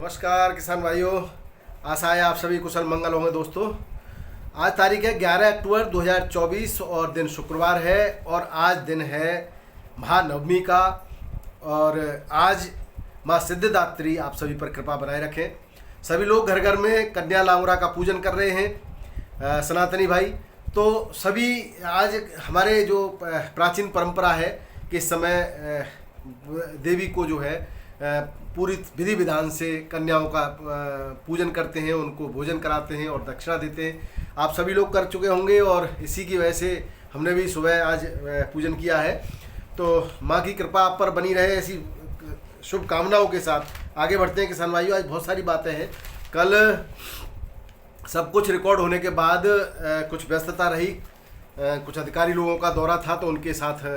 नमस्कार किसान भाइयों, आशा है आप सभी कुशल मंगल होंगे। दोस्तों, आज तारीख है 11 अक्टूबर 2024 और दिन शुक्रवार है और आज दिन है महानवमी का। और आज माँ सिद्धिदात्री आप सभी पर कृपा बनाए रखें। सभी लोग घर घर में कन्या लांगुरा का पूजन कर रहे हैं, सनातनी भाई। तो सभी आज हमारे जो प्राचीन परंपरा है कि इस समय देवी को जो है पूरी विधि विधान से कन्याओं का पूजन करते हैं, उनको भोजन कराते हैं और दक्षिणा देते हैं। आप सभी लोग कर चुके होंगे और इसी की वजह से हमने भी सुबह आज पूजन किया है। तो माँ की कृपा आप पर बनी रहे, ऐसी शुभ कामनाओं के साथ आगे बढ़ते हैं किसान भाइयों। आज बहुत सारी बातें हैं। कल सब कुछ रिकॉर्ड होने के बाद कुछ व्यस्तता रही, कुछ अधिकारी लोगों का दौरा था तो उनके साथ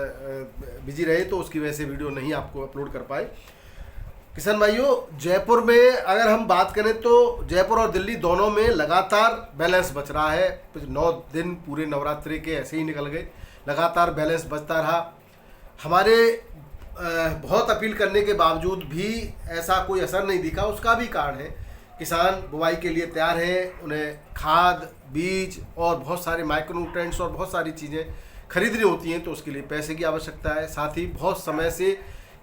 बिजी रहे, तो उसकी वजह से वीडियो नहीं आपको अपलोड कर पाए। किसान भाइयों, जयपुर में अगर हम बात करें तो जयपुर और दिल्ली दोनों में लगातार बैलेंस बच रहा है। 9 दिन पूरे नवरात्रि के ऐसे ही निकल गए, लगातार बैलेंस बचता रहा। हमारे बहुत अपील करने के बावजूद भी ऐसा कोई असर नहीं दिखा। उसका भी कारण है, किसान बुवाई के लिए तैयार हैं, उन्हें खाद, बीज और बहुत सारे माइक्रोन्यूट्रेंट्स और बहुत सारी चीज़ें खरीदनी होती हैं, तो उसके लिए पैसे की आवश्यकता है। साथ ही बहुत समय से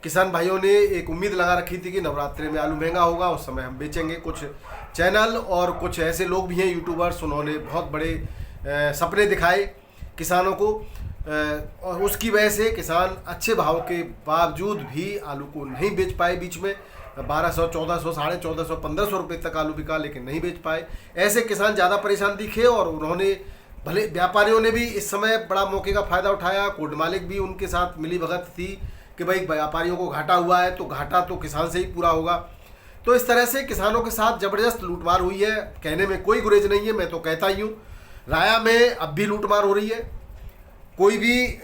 किसान भाइयों ने एक उम्मीद लगा रखी थी कि नवरात्रि में आलू महंगा होगा, उस समय हम बेचेंगे। कुछ चैनल और कुछ ऐसे लोग भी हैं यूट्यूबर्स, उन्होंने बहुत बड़े सपने दिखाए किसानों को और उसकी वजह से किसान अच्छे भाव के बावजूद भी आलू को नहीं बेच पाए। बीच में 1200, 1400, 1450, 1500 रुपये तक आलू बिका, लेकिन नहीं बेच पाए। ऐसे किसान ज़्यादा परेशान दिखे और उन्होंने भले व्यापारियों ने भी इस समय बड़ा मौके का फ़ायदा उठाया। कोर्ट मालिक भी उनके साथ मिली भगत थी कि भाई व्यापारियों को घाटा हुआ है तो घाटा तो किसान से ही पूरा होगा। तो इस तरह से किसानों के साथ ज़बरदस्त लूटमार हुई है, कहने में कोई गुरेज नहीं है। मैं तो कहता ही हूँ, राया में अब भी लूटमार हो रही है। कोई भी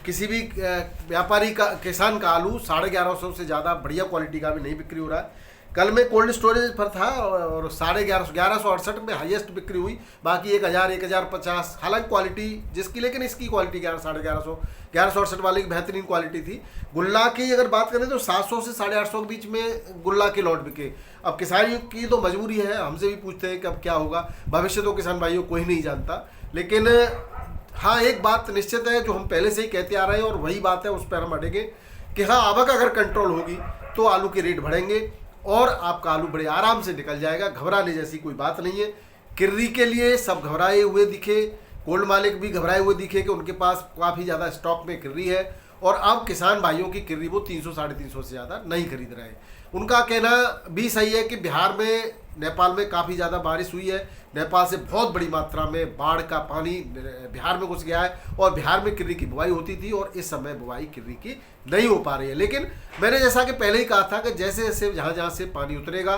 किसी भी व्यापारी का, किसान का आलू 1150 से ज़्यादा बढ़िया क्वालिटी का भी नहीं बिक्री हो रहा है। कल मैं कोल्ड स्टोरेज पर था और 1168 में हाईएस्ट बिक्री हुई, बाकी 1000, 1050, हालांकि क्वालिटी जिसकी, लेकिन इसकी क्वालिटी 1150, 1168 वाले की बेहतरीन क्वालिटी थी। गुल्ला की अगर बात करें तो 700 से 850 के बीच में गुल्ला के लॉट बिके। अब किसानियों की तो मजबूरी है, हमसे भी पूछते हैं कि अब क्या होगा, भविष्य तो किसान भाइयों कोई नहीं जानता। लेकिन हाँ, एक बात निश्चित है जो हम पहले से ही कहते आ रहे हैं और वही बात है, उस पर हम अड़ेंगे कि हाँ, आवक अगर कंट्रोल होगी तो आलू के रेट बढ़ेंगे और आपका आलू बड़े आराम से निकल जाएगा। घबराने जैसी कोई बात नहीं है। किर्री के लिए सब घबराए हुए दिखे, कोल्ड मालिक भी घबराए हुए दिखे कि उनके पास काफ़ी ज़्यादा स्टॉक में किर्री है और अब किसान भाइयों की किर्री वो 300, 350 से ज़्यादा नहीं खरीद रहे हैं। उनका कहना भी सही है कि बिहार में, नेपाल में काफ़ी ज़्यादा बारिश हुई है। नेपाल से बहुत बड़ी मात्रा में बाढ़ का पानी बिहार में घुस गया है और बिहार में किर्री की बुवाई होती थी और इस समय बुवाई किर्री की नहीं हो पा रही है। लेकिन मैंने जैसा कि पहले ही कहा था कि जैसे जैसे जहाँ से पानी उतरेगा,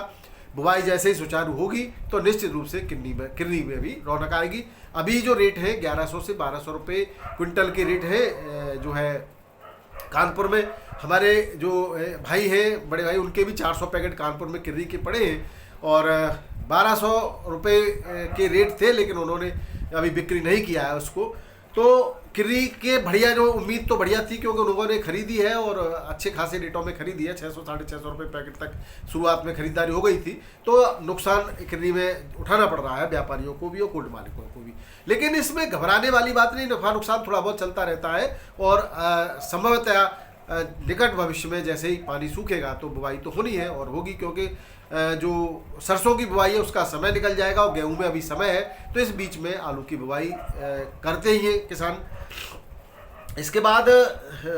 बुवाई जैसे ही सुचारू होगी तो निश्चित रूप से किर्री में भी रौनक आएगी। अभी जो रेट है 1100 से 1200 रुपये क्विंटल के रेट है जो है कानपुर में। हमारे जो भाई हैं, बड़े भाई, उनके भी 400 पैकेट कानपुर में किर्री के पड़े हैं और 1200 रुपये के रेट थे, लेकिन उन्होंने अभी बिक्री नहीं किया है उसको। तो किर्री के बढ़िया जो उम्मीद तो बढ़िया थी क्योंकि लोगों ने खरीदी है और अच्छे खासे रेटों में खरीदी है। 600, 650 रुपये पैकेट तक शुरुआत में खरीदारी हो गई थी, तो नुकसान किर्री में उठाना पड़ रहा है व्यापारियों को भी और कोल्ड मालिकों को भी। लेकिन इसमें घबराने वाली बात नहीं, नफा नुकसान थोड़ा बहुत चलता रहता है और संभवतः निकट भविष्य में जैसे ही पानी सूखेगा तो बुवाई तो होनी है और होगी, क्योंकि जो सरसों की बुवाई है उसका समय निकल जाएगा और गेहूं में अभी समय है, तो इस बीच में आलू की बुवाई करते ही हैं किसान। इसके बाद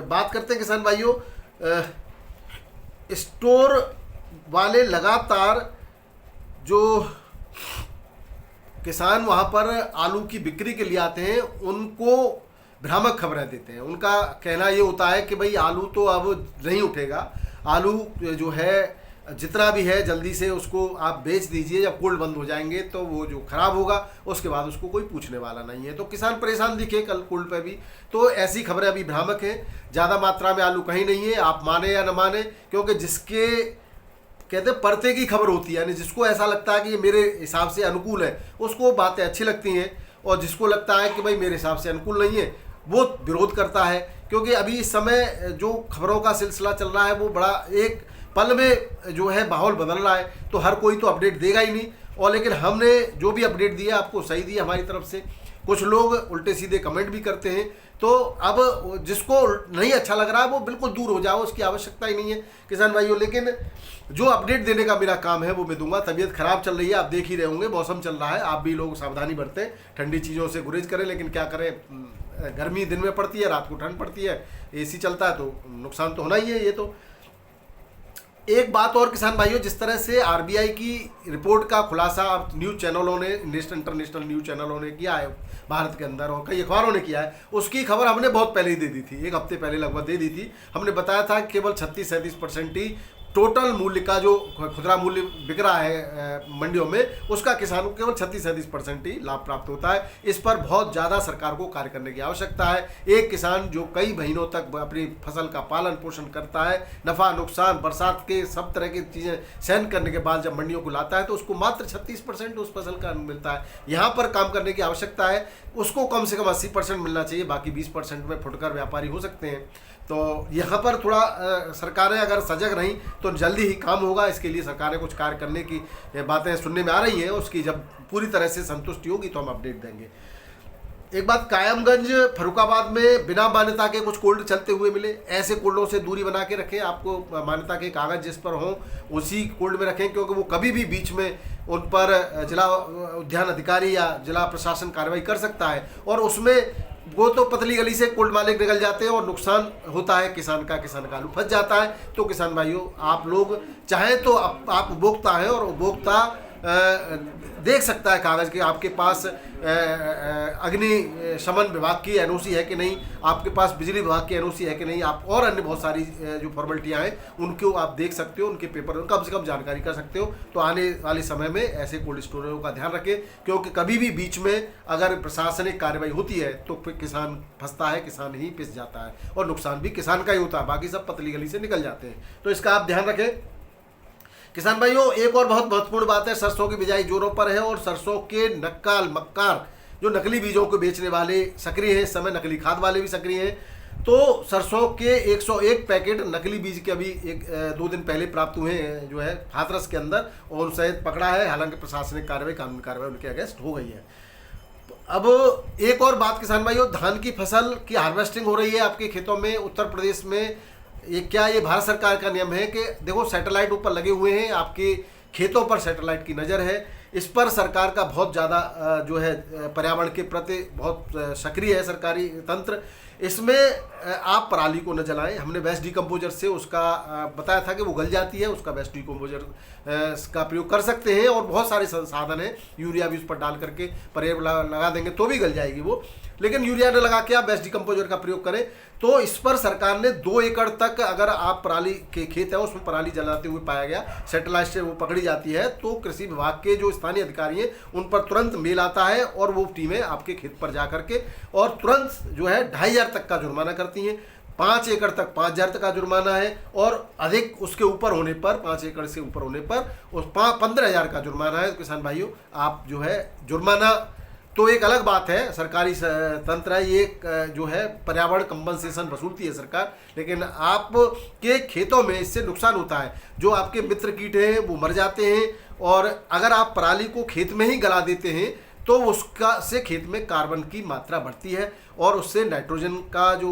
बात करते हैं किसान भाइयों, स्टोर वाले लगातार जो किसान वहां पर आलू की बिक्री के लिए आते हैं उनको भ्रामक खबरें देते हैं। उनका कहना ये होता है कि भाई आलू तो अब नहीं उठेगा, आलू जो है जितना भी है जल्दी से उसको आप बेच दीजिए, जब कोल्ड बंद हो जाएंगे तो वो जो खराब होगा उसके बाद उसको कोई पूछने वाला नहीं है। तो किसान परेशान दिखे कल कोल्ड पे भी। तो ऐसी खबरें अभी भ्रामक हैं, ज़्यादा मात्रा में आलू कहीं नहीं है, आप माने या न माने, क्योंकि जिसके कहते हैं परते की खबर होती है, यानी जिसको ऐसा लगता है कि ये मेरे हिसाब से अनुकूल है उसको बातें अच्छी लगती हैं और जिसको लगता है कि भाई मेरे हिसाब से अनुकूल नहीं है वो विरोध करता है। क्योंकि अभी इस समय जो खबरों का सिलसिला चल रहा है वो बड़ा एक पल में जो है माहौल बदल रहा है, तो हर कोई तो अपडेट देगा ही नहीं। और लेकिन हमने जो भी अपडेट दिया आपको सही दिया हमारी तरफ से। कुछ लोग उल्टे सीधे कमेंट भी करते हैं, तो अब जिसको नहीं अच्छा लग रहा है वो बिल्कुल दूर हो जाओ, उसकी आवश्यकता ही नहीं है किसान भाइयों। लेकिन जो अपडेट देने का मेरा काम है वो मैं दूंगा। तबीयत खराब चल रही है, आप देख ही रहे होंगे, मौसम चल रहा है, आप भी लोग सावधानी बरतें, ठंडी चीज़ों से गुरेज करें। लेकिन क्या करें, गर्मी दिन में पड़ती है, रात को ठंड पड़ती है, एसी चलता है तो नुकसान तो होना ही है। ये तो एक बात और किसान भाइयों, जिस तरह से आरबीआई की रिपोर्ट का खुलासा अब न्यूज़ चैनलों ने, इंटरनेशनल न्यूज़ चैनलों ने किया है भारत के अंदर, और कई अखबारों ने किया है, उसकी खबर हमने बहुत पहले ही दे दी थी, 1 हफ्ते पहले लगभग दे दी थी। हमने बताया था कि केवल 36-37% ही टोटल मूल्य का जो खुदरा मूल्य बिक रहा है मंडियों में, उसका किसानों को केवल 36-37% ही लाभ प्राप्त होता है। इस पर बहुत ज़्यादा सरकार को कार्य करने की आवश्यकता है। एक किसान जो कई महीनों तक अपनी फसल का पालन पोषण करता है, नफ़ा नुकसान बरसात के सब तरह की चीज़ें सहन करने के बाद जब मंडियों को लाता है, तो उसको मात्र 36% उस फसल का मिलता है। यहाँ पर काम करने की आवश्यकता है, उसको कम से कम 80% मिलना चाहिए, बाकी 20% में फुटकर व्यापारी हो सकते हैं। तो यहाँ पर थोड़ा सरकारें अगर सजग रहीं तो जल्दी ही काम होगा। इसके लिए सरकारें कुछ कार्य करने की बातें सुनने में आ रही हैं, उसकी जब पूरी तरह से संतुष्टि होगी तो हम अपडेट देंगे। एक बात, कायमगंज फर्रुखाबाद में बिना मान्यता के कुछ कोल्ड चलते हुए मिले। ऐसे कोल्डों से दूरी बना के रखें, आपको मान्यता के कागज़ जिस पर हों उसी कोल्ड में रखें, क्योंकि वो कभी भी बीच में उन पर जिला उद्यान अधिकारी या जिला प्रशासन कार्रवाई कर सकता है, और उसमें वो तो पतली गली से कोल्ड मालिक निकल जाते हैं और नुकसान होता है किसान का आलू फंस जाता है। तो किसान भाइयों, आप लोग चाहें तो आप उपभोक्ता हैं, और उपभोक्ता देख सकता है कागज़ के आपके पास अग्निशमन विभाग की एनओसी है कि नहीं, आपके पास बिजली विभाग की एनओसी है कि नहीं, आप और अन्य बहुत सारी जो फॉर्मेलिटियाँ हैं उनको आप देख सकते हो, उनके पेपर कम से कम जानकारी कर सकते हो। तो आने वाले समय में ऐसे कोल्ड स्टोरेजों का ध्यान रखें, क्योंकि कभी भी बीच में अगर प्रशासनिक कार्रवाई होती है तो फिर किसान फंसता है, किसान ही पिस जाता है, और नुकसान भी किसान का ही होता है, बाकी सब पतली गली से निकल जाते हैं। तो इसका आप ध्यान रखें किसान भाइयों। एक और बहुत महत्वपूर्ण बात है, सरसों की बिजाई जोरों पर है, और सरसों के नक्काल मक्कार जो नकली बीजों को बेचने वाले सक्रिय हैं, इस समय नकली खाद वाले भी सक्रिय हैं। तो सरसों के 101 पैकेट नकली बीज के अभी 1-2 दिन पहले प्राप्त हुए हैं जो है हाथरस के अंदर, और उनसे पकड़ा है। हालांकि प्रशासनिक कार्रवाई, कानूनी कार्रवाई उनके अगेंस्ट हो गई है। अब एक और बात किसान भाइयों, धान की फसल की हार्वेस्टिंग हो रही है आपके खेतों में उत्तर प्रदेश में। ये भारत सरकार का नियम है कि देखो, सैटेलाइट ऊपर लगे हुए हैं, आपके खेतों पर सैटेलाइट की नज़र है। इस पर सरकार का बहुत ज़्यादा जो है पर्यावरण के प्रति बहुत सक्रिय है सरकारी तंत्र। इसमें आप पराली को न जलाएं। हमने वेस्ट डिकम्पोजर से उसका बताया था कि वो गल जाती है, उसका वेस्ट डिकम्पोजर का प्रयोग कर सकते हैं, और बहुत सारे संसाधन हैं। यूरिया भी उस पर डाल करके पर्यावरण लगा देंगे तो भी गल जाएगी वो, लेकिन यूरिया न लगा के आप वेस्ट डिकम्पोजर का प्रयोग करें। तो इस पर सरकार ने 2 एकड़ तक अगर आप पराली के खेत है उसमें पराली जलाते हुए पाया गया, सैटेलाइट से वो पकड़ी जाती है, तो कृषि विभाग के जो स्थानीय अधिकारी हैं उन पर तुरंत मेल आता है, और वो टीमें आपके खेत पर जा करके और तुरंत जो है 2500 तक का जुर्माना करती हैं। 5 एकड़ तक 5000 तक का जुर्माना है, और अधिक उसके ऊपर होने पर, 5 एकड़ से ऊपर होने पर उस 15,000 का जुर्माना है। किसान भाइयों, आप जो है जुर्माना तो एक अलग बात है, सरकारी तंत्र है ये, जो है पर्यावरण कंपनसेशन वसूलती है सरकार, लेकिन आपके खेतों में इससे नुकसान होता है। जो आपके मित्र कीट हैं वो मर जाते हैं, और अगर आप पराली को खेत में ही गला देते हैं तो उसका से खेत में कार्बन की मात्रा बढ़ती है, और उससे नाइट्रोजन का जो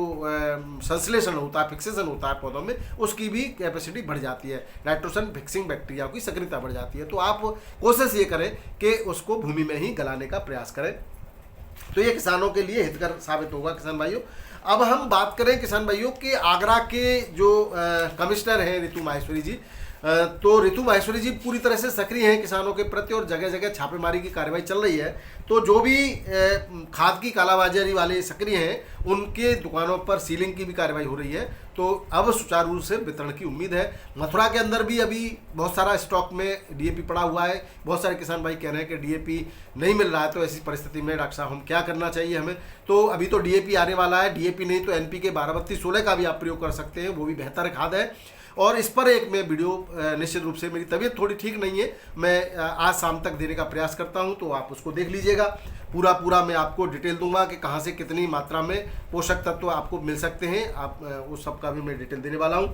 संश्लेषण होता है, फिक्सेशन होता है पौधों में, उसकी भी कैपेसिटी बढ़ जाती है। नाइट्रोजन फिक्सिंग बैक्टीरिया की सक्रियता बढ़ जाती है। तो आप कोशिश ये करें कि उसको भूमि में ही गलाने का प्रयास करें, तो ये किसानों के लिए हितकर साबित होगा किसान भाइयों। अब हम बात करें किसान भाइयों कि आगरा के जो कमिश्नर हैं ऋतु माहेश्वरी जी, तो ऋतु माहेश्वरी जी पूरी तरह से सक्रिय हैं किसानों के प्रति, और जगह जगह छापेमारी की कार्रवाई चल रही है। तो जो भी खाद की कालाबाजारी वाले सक्रिय हैं उनके दुकानों पर सीलिंग की भी कार्रवाई हो रही है। तो अब सुचारू रूप से वितरण की उम्मीद है। मथुरा के अंदर भी अभी बहुत सारा स्टॉक में डीएपी पड़ा हुआ है। बहुत सारे किसान भाई कह रहे हैं कि डीएपी नहीं मिल रहा है, तो ऐसी परिस्थिति में डॉक्टर साहब हम क्या करना चाहिए हमें। तो अभी तो डीएपी आने वाला है, डीएपी नहीं तो एनपीके 12-32-16 का भी आप प्रयोग कर सकते हैं, वो भी बेहतर खाद है। और इस पर एक मैं वीडियो निश्चित रूप से, मेरी तबीयत थोड़ी ठीक नहीं है, मैं आज शाम तक देने का प्रयास करता हूं, तो आप उसको देख लीजिएगा। पूरा मैं आपको डिटेल दूंगा कि कहां से कितनी मात्रा में पोषक तत्व आपको मिल सकते हैं, आप उस सब का भी मैं डिटेल देने वाला हूं।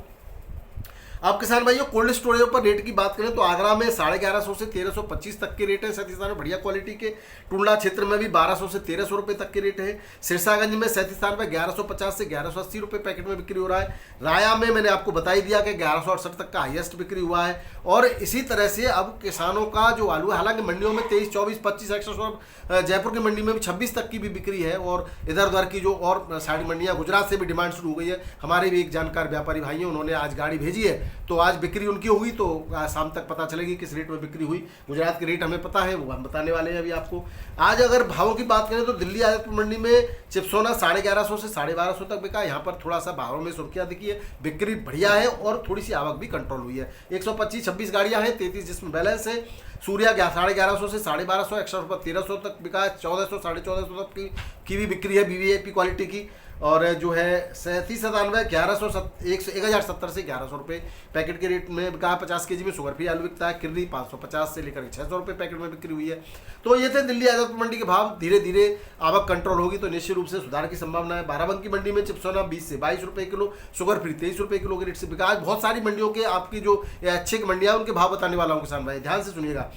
अब किसान भाइयों कोल्ड स्टोरेज पर रेट की बात करें तो आगरा में 1150 से 1325 तक के रेट है। सैंतीस में बढ़िया क्वालिटी के। टुंडला क्षेत्र में भी 1200 से 1300 रुपये तक के रेट है। सिरसागंज में 37 में 1150 से 1180 रुपये पैकेट में बिक्री हो रहा है। राया में मैंने आपको बता ही दिया कि 1168 तक का हाईएस्ट बिक्री हुआ है। और इसी तरह से अब किसानों का जो आलू है, हालांकि मंडियों में 23, 24, 25 एक्स्ट्रा, जयपुर की मंडी में भी 26 तक की भी बिक्री है। और इधर उधर की जो और सारी मंडियां, गुजरात से भी डिमांड शुरू हो गई है। हमारे भी एक जानकार व्यापारी भाई हैं, उन्होंने आज गाड़ी भेजी है, तो आज बिक्री उनकी होगी, तो शाम तक पता चलेगी किस रेट में बिक्री हुई। गुजरात के रेट हमें पता है, वो हम बताने वाले हैं अभी आपको। आज अगर भावों की बात करें तो दिल्ली आदितपुर मंडी में चिप्सोना 1150 से 1250 तक बिका। यहाँ पर थोड़ा सा भावों में सुर्खियाँ दिखी है, बिक्री बढ़िया है और थोड़ी सी आवक भी कंट्रोल हुई है। 125-26 गाड़ियाँ हैं, 33 जिसमें बैलेंस है। सूर्या 1150 से 1250, 1300 तक बिका है। 1400, 1450 तक की भी बिक्री है वीवीआईपी क्वालिटी की। और जो है 3797 1070 से 1100 रुपये पैकेट के रेट में बिका। 50 केजी में शुगर फ्री आलू बिकता है। किर्री 550 से लेकर 600 रुपये पैकेट में बिक्री हुई है। तो ये थे दिल्ली आदितपुर मंडी के भाव। धीरे धीरे आवक कंट्रोल होगी तो निश्चित रूप से सुधार की संभावना है। बाराबंकी मंडी में चिप्सोना 20 से 22 रुपये किलो, शुगर फ्री 23 रुपये किलो के रेट से बिका। आज बहुत सारी मंडियों के आपकी जो अच्छी मंडियाँ उनके भाव बताने वाला हूँ किसान भाई, ध्यान से सुनिएगा।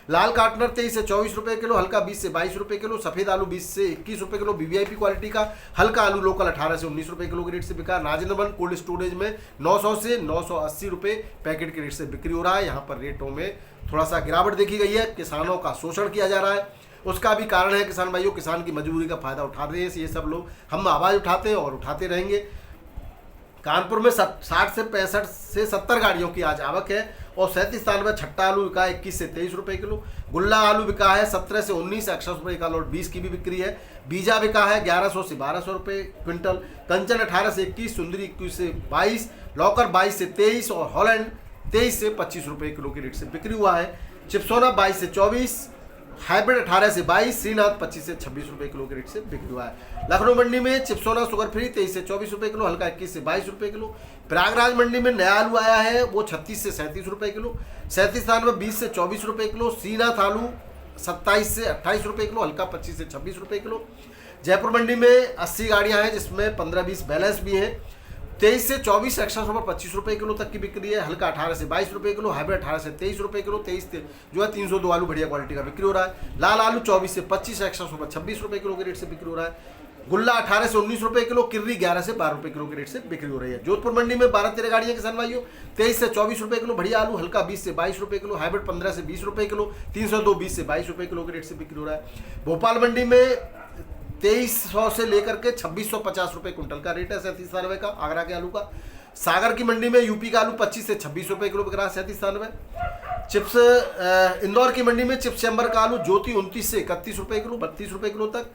लाल काटनर 23 से 24 रुपये किलो, हल्का 20 से 22 रुपये किलो, सफेद आलू 20 से 21 रुपये किलो वीवीआईपी क्वालिटी का। हल्का आलू लोकल 18 से 19 रुपये किलो के रेट से बिका। राजेंद्र वन कोल्ड स्टोरेज में 900 से 980 रुपये पैकेट के रेट से बिक्री हो रहा है। यहाँ पर रेटों में थोड़ा सा गिरावट देखी गई है। किसानों का शोषण किया जा रहा है, उसका भी कारण है किसान भाइयों। किसान की मजबूरी का फायदा उठा रहे हैं ये सब लोग। हम आवाज़ उठाते हैं और उठाते रहेंगे। कानपुर में 60 से 65 से 70 गाड़ियों की आज आवक है। और 37 में छट्टा आलू बिका है 21 से 23 रुपये किलो। गुल्ला आलू बिका है 17 से 19, 100 रुपये का लोट 20 की भी बिक्री है। बीजा बिका है 1100 से 1200 रुपये क्विंटल। कंचन 18 से 21, सुंदरी 21 से 22, लौकर 22 से 23 और हॉलैंड 23 से 25 रुपये किलो के रेट से बिक्री हुआ है। चिप्सोना 22 से 24, हाइब्रिड 18 से 22, श्रीनाथ 25 से 26 रुपये किलो के रेट से बिक्री हुआ है। लखनऊ मंडी में चिप्सोना शुगर फ्री 23 से 24 रुपये किलो, हल्का 21 से 22 रुपये किलो। प्रयागराज मंडी में नया आलू आया है, वो 36 से 37 रुपये किलो। 37 में 20 से 24 रुपये किलो। श्रीनाथ आलू 27 से 28 रुपये किलो, हल्का 25 से 26 रुपये किलो। जयपुर मंडी में 80 गाड़ियाँ हैं, जिसमें 15-20 बैलेंस भी हैं। 23 से 24 एक्स्ट्रा सुपर 25 रुपये किलो तक की बिक्री है। हल्का 18 से 22 रुपये किलो, हाइब्रिड 18 से 23 रुपये किलो। 23 जो है 302 आलू बढ़िया क्वालिटी का बिक्री हो रहा है। लाल आलू 24 से 25, एक्स्ट्रा सुपर 26 रुपये किलो के रेट से बिक्री हो रहा है। गुल्ला 18 से 19 रुपये किलो, किर्री 11 से 12 रुपये किलो के रेट से बिक्री हो रही है। जोधपुर मंडी में 12-13 गाड़ियाँ किसान भाइयों, 23 से 24 रुपये किलो बढ़िया आलू, हल्का 20 से 22 रुपये किलो, हाइब्रिड 15 से 20 रुपये किलो। 302 20 से 22 रुपये किलो के रेट से बिक्री हो रहा है। भोपाल मंडी में 2300 से लेकर के 2650 रुपये कुंटल का रेट है 37 का आगरा के आलू का। सागर की मंडी में यूपी का आलू 25 से 26 रुपये किलो बिक रहा है 37 में। चिप्स इंदौर की मंडी में चिप्स चैम्बर का आलू ज्योति 29 से 31 रुपये किलो, 32 रुपये किलो तक।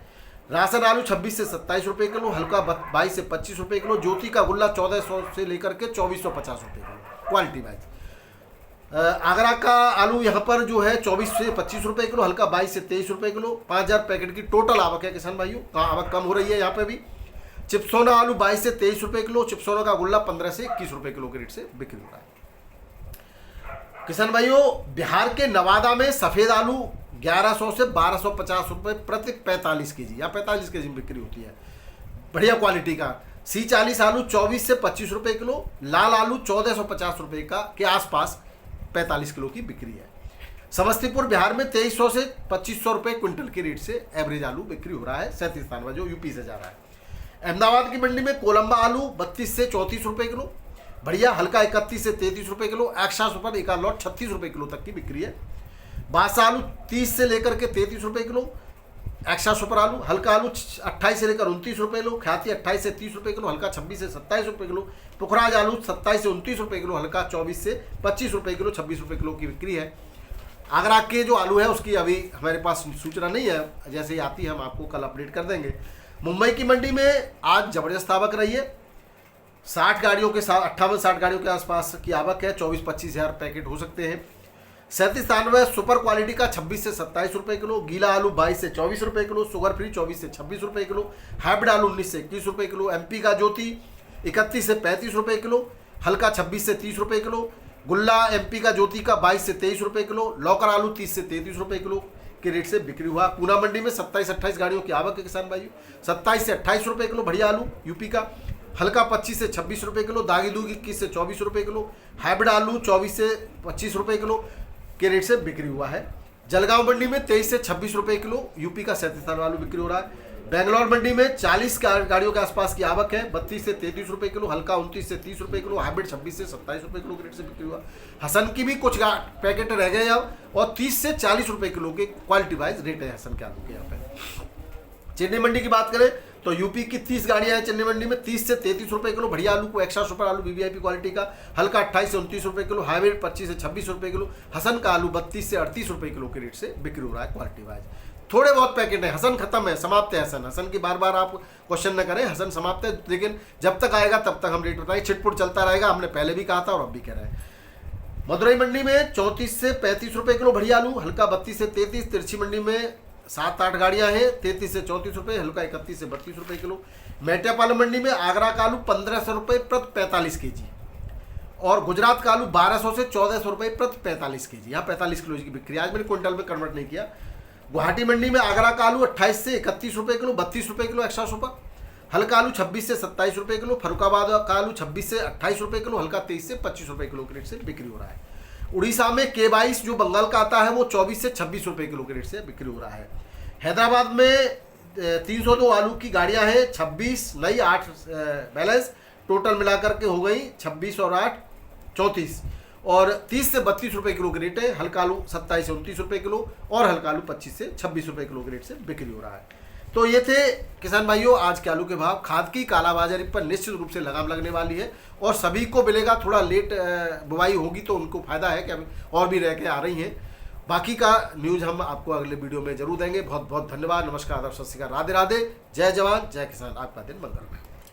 राशन आलू 26 से 27 रुपये किलो, हल्का 22 से 25 रुपये किलो। ज्योति का गुल्ला 1400 से लेकर के 2450 रुपये किलो क्वालिटी वाइज। आगरा का आलू यहाँ पर जो है 24 से 25 रुपये किलो, हल्का 22 से 23 रुपये किलो। 5000 पैकेट की टोटल आवक है किसान भाइयों, आवक कम हो रही है यहाँ पे भी। चिप्सोना आलू 22 से 23 रुपये किलो, चिप्सोना का गुल्ला 15 से 21 रुपये किलो के रेट से बिक्री हो रहा है। किसान भाइयों, बिहार के नवादा में सफ़ेद आलू 1100 से 1250 रुपये प्रति 45 केजी या 45 केजी में बिक्री होती है, बढ़िया क्वालिटी का। C40 आलू 24 से 25 रुपये किलो, लाल आलू 1450 रुपये का के आसपास 45 किलो की बिक्री है। समस्तीपुर बिहार में 2300 से 2500 रुपये क्विंटल के रेट से एवरेज आलू बिक्री हो रहा है 37 में, जो यूपी से जा रहा है। अहमदाबाद की मंडी में कोलंबा आलू 32 से 34 रुपये किलो, बढ़िया हल्का 31 से 33 रुपये किलो, एक्स्ट्रा सुपर एक लॉट 36 रुपये किलो तक की बिक्री है। बासा आलू 30 से लेकर के 33 रुपये किलो, एक्स्ट्रा सुपर आलू हल्का आलू 28 से लेकर 29 रुपये किलो, ख्याति 28 से 30 रुपये किलो, हल्का 26 से 27 रुपये किलो। पुखराज आलू 27 से 29 रुपये किलो, हल्का 24 से 25 रुपये किलो, 26 रुपये किलो की बिक्री है। आगरा के जो आलू है उसकी अभी हमारे पास सूचना नहीं है, जैसे ही आती है हम आपको कल अपडेट कर देंगे। मुंबई की मंडी में आज जबरदस्त आवक रही है, 60 गाड़ियों के साथ 58-60 गाड़ियों के आसपास की आवक है। 24-25 हज़ार पैकेट हो सकते हैं। 37 सुपर क्वालिटी का 26 से 27 रुपये किलो, गीला आलू 22 से 24 रुपये किलो, शुगर फ्री 24 से 26 रुपये किलो, हाइब्रिड आलू 19 से 21 रुपये किलो। एमपी का ज्योति 31 से 35 रुपये किलो, हल्का 26 से 30 रुपये किलो। गुल्ला एमपी का ज्योति का 22 से 23 रुपये किलो, लौकर आलू 30 से 33 रुपये किलो के रेट से बिक्री हुआ। पूना मंडी में 27-28 गाड़ियों की आवक है किसान भाइयों, 27 से 28 रुपये किलो बढ़िया आलू यूपी का, हल्का 25 से 26 रुपये किलो, दागी दूगी 21 से 24 रुपये किलो, हाइब्रिड आलू 24 से 25 रुपये किलो के रेट से बिक्री हुआ है। जलगांव मंडी में 23 से 26 रुपये किलो यूपी का 37 साल आलू बिक्री हो रहा है। बेंगलोर मंडी में 40 गाड़ियों के आसपास की आवक है, 32 से 33 रुपये किलो, हल्का 29 से 30 रुपये किलो, हाइब्रिड 26 से 27 रुपये किलो के रेट से बिक्री हुआ। हसन की भी कुछ पैकेट रह गए अब, और 30 से 40 रुपये किलो के क्वालिटी वाइज रेट है हसन के आलू के यहाँ पे। चेन्नई मंडी की बात करें तो यूपी की 30 गाड़ियां हैं चेन्नई मंडी में, 30 से 33 रुपये किलो बढ़िया आलू को, एक्स्ट्रा सुपर आलू वीवीआईपी क्वालिटी का, हल्का 28 से 29 रुपये किलो, हाइब्रिड 25 से 26 रुपये किलो, हसन का आलू 32 से 38 रुपये किलो के रेट से बिक्री हो रहा है क्वालिटी वाइज। थोड़े बहुत पैकेट है, हसन खत्म है, समाप्त है हसन। हसन की बार बार आप क्वेश्चन न करें, हसन समाप्त है, लेकिन जब तक आएगा तब तक हम रेट बताएंगे, छिटपुट चलता रहेगा, हमने पहले भी कहा था और अब भी कह रहे हैं। मदुरई मंडी में 34 से 35 रुपये किलो बढ़िया आलू, हल्का 32 से 33, तिरछी मंडी में 7-8 गाड़ियां हैं, 33 से 34 रुपये, हल्का 31 से 32 रुपये किलो। मेटापालम मंडी में आगरा का आलू 1500 रुपये प्रति 45 kg, और गुजरात का आलू 1200 से 1400 रुपये प्रति 45 kg, यहाँ 45 किलो की बिक्री। आज मैंने क्विंटल में कन्वर्ट नहीं किया। गुवाहाटी मंडी में आगरा का आलू 28 से 31 रुपये किलो, 32 रुपये किलो एक्स्ट्रा सुपर, हल्का आलू 26 से 27 रुपये किलो, फरुखाबाद का आलू 26 से 28 रुपये किलो, हल्का 23 से 25 रुपये किलो के रेट से बिक्री हो रहा है। उड़ीसा में K22 जो बंगाल का आता है वो 24 से 26 रुपये किलो के रेट से बिक्री हो रहा है। हैदराबाद में 302 आलू की गाड़ियां हैं, 26 नई 8 बैलेंस, टोटल मिलाकर के हो गई 26 और 8 34, और 30 से 32 रुपये किलो के रेट है। हल्का आलू 27 से 29 रुपये किलो, और हल्का आलू 25 से 26 रुपये किलो के रेट से बिक्री हो रहा है। तो ये थे किसान भाइयों आज के आलू के भाव। खाद की कालाबाजारी पर निश्चित रूप से लगाम लगने वाली है, और सभी को मिलेगा। थोड़ा लेट बुवाई होगी तो उनको फायदा है कि अभी और भी रह के आ रही हैं। बाकी का न्यूज़ हम आपको अगले वीडियो में जरूर देंगे। बहुत बहुत धन्यवाद, नमस्कार, आदाब, सत श्री अकाल, राधे राधे, जय जवान जय किसान, आपका दिन मंगलमय।